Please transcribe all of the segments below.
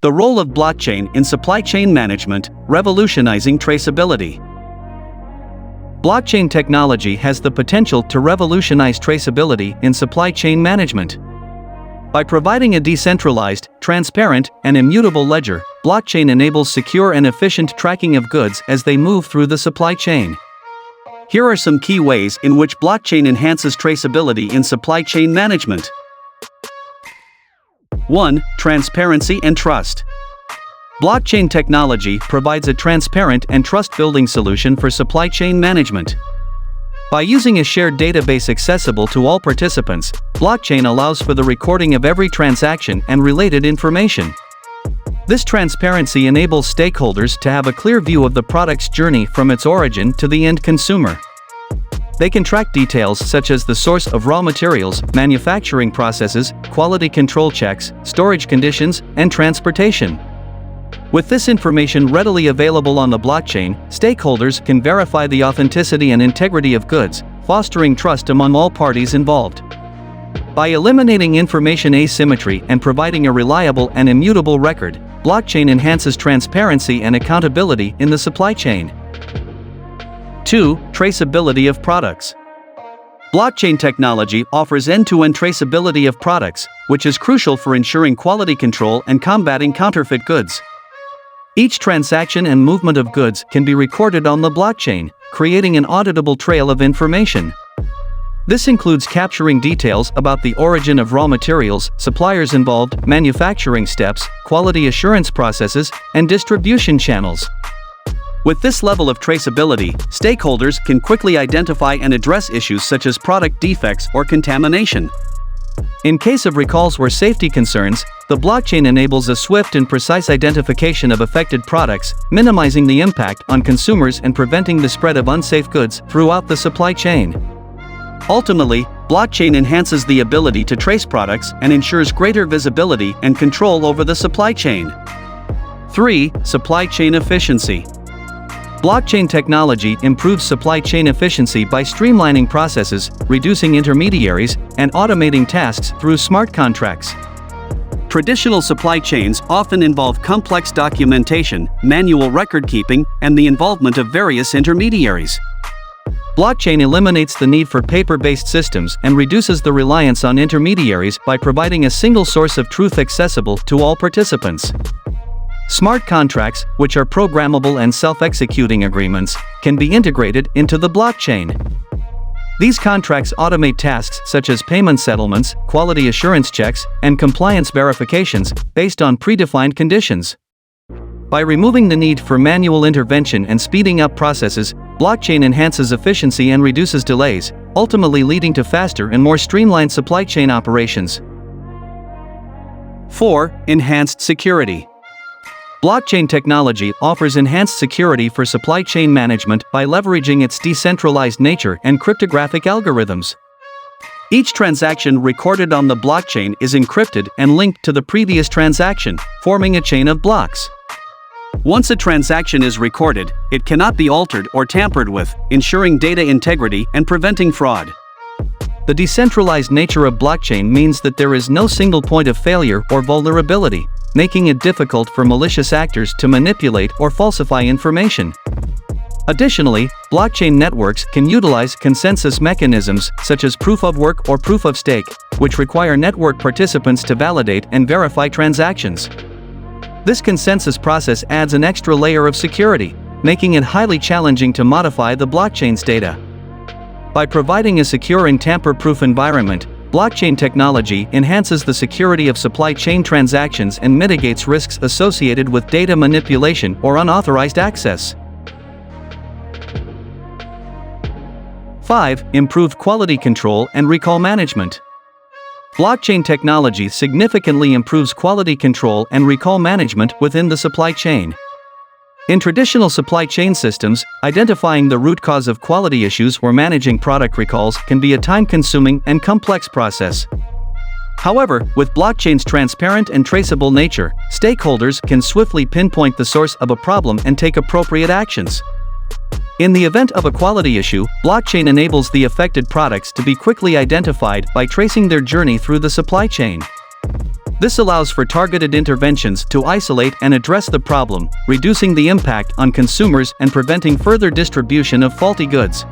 The role of blockchain in supply chain management, revolutionizing traceability. Blockchain technology has the potential to revolutionize traceability in supply chain management. By providing a decentralized, transparent, and immutable ledger, blockchain enables secure and efficient tracking of goods as they move through the supply chain. Here are some key ways in which blockchain enhances traceability in supply chain management. 1. Transparency and trust. Blockchain technology provides a transparent and trust-building solution for supply chain management. By using a shared database accessible to all participants, blockchain allows for the recording of every transaction and related information. This transparency enables stakeholders to have a clear view of the product's journey from its origin to the end consumer. They can track details such as the source of raw materials, manufacturing processes, quality control checks, storage conditions, and transportation. With this information readily available on the blockchain, stakeholders can verify the authenticity and integrity of goods, fostering trust among all parties involved. By eliminating information asymmetry and providing a reliable and immutable record, blockchain enhances transparency and accountability in the supply chain. 2. Traceability of products. Blockchain technology offers end-to-end traceability of products, which is crucial for ensuring quality control and combating counterfeit goods. Each transaction and movement of goods can be recorded on the blockchain, creating an auditable trail of information. This includes capturing details about the origin of raw materials, suppliers involved, manufacturing steps, quality assurance processes, and distribution channels. With this level of traceability, stakeholders can quickly identify and address issues such as product defects or contamination. In case of recalls or safety concerns, the blockchain enables a swift and precise identification of affected products, minimizing the impact on consumers and preventing the spread of unsafe goods throughout the supply chain. Ultimately, blockchain enhances the ability to trace products and ensures greater visibility and control over the supply chain. 3. Supply chain efficiency. Blockchain technology improves supply chain efficiency by streamlining processes, reducing intermediaries, and automating tasks through smart contracts. Traditional supply chains often involve complex documentation, manual record-keeping, and the involvement of various intermediaries. Blockchain eliminates the need for paper-based systems and reduces the reliance on intermediaries by providing a single source of truth accessible to all participants. Smart contracts, which are programmable and self-executing agreements, can be integrated into the blockchain. These contracts automate tasks such as payment settlements, quality assurance checks, and compliance verifications based on predefined conditions. By removing the need for manual intervention and speeding up processes, blockchain enhances efficiency and reduces delays, ultimately leading to faster and more streamlined supply chain operations. 4. Enhanced security. Blockchain technology offers enhanced security for supply chain management by leveraging its decentralized nature and cryptographic algorithms. Each transaction recorded on the blockchain is encrypted and linked to the previous transaction, forming a chain of blocks. Once a transaction is recorded, it cannot be altered or tampered with, ensuring data integrity and preventing fraud. The decentralized nature of blockchain means that there is no single point of failure or vulnerability, making it difficult for malicious actors to manipulate or falsify information. Additionally, blockchain networks can utilize consensus mechanisms such as proof of work or proof of stake, which require network participants to validate and verify transactions. This consensus process adds an extra layer of security, making it highly challenging to modify the blockchain's data. By providing a secure and tamper-proof environment, blockchain technology enhances the security of supply chain transactions and mitigates risks associated with data manipulation or unauthorized access. 5. Improved quality control and recall management. Blockchain technology significantly improves quality control and recall management within the supply chain. In traditional supply chain systems, identifying the root cause of quality issues or managing product recalls can be a time-consuming and complex process. However, with blockchain's transparent and traceable nature, stakeholders can swiftly pinpoint the source of a problem and take appropriate actions. In the event of a quality issue, blockchain enables the affected products to be quickly identified by tracing their journey through the supply chain. This allows for targeted interventions to isolate and address the problem, reducing the impact on consumers and preventing further distribution of faulty goods.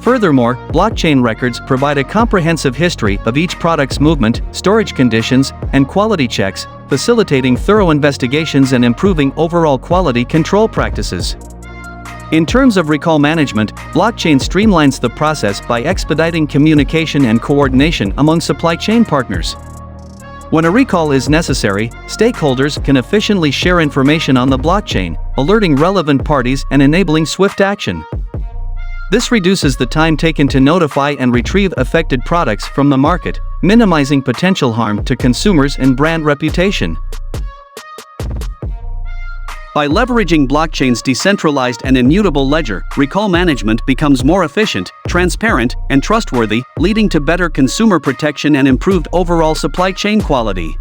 Furthermore, blockchain records provide a comprehensive history of each product's movement, storage conditions, and quality checks, facilitating thorough investigations and improving overall quality control practices. In terms of recall management, blockchain streamlines the process by expediting communication and coordination among supply chain partners. When a recall is necessary, stakeholders can efficiently share information on the blockchain, alerting relevant parties and enabling swift action. This reduces the time taken to notify and retrieve affected products from the market, minimizing potential harm to consumers and brand reputation. By leveraging blockchain's decentralized and immutable ledger, recall management becomes more efficient, transparent, and trustworthy, leading to better consumer protection and improved overall supply chain quality.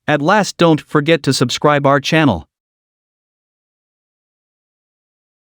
At last, don't forget to subscribe our channel.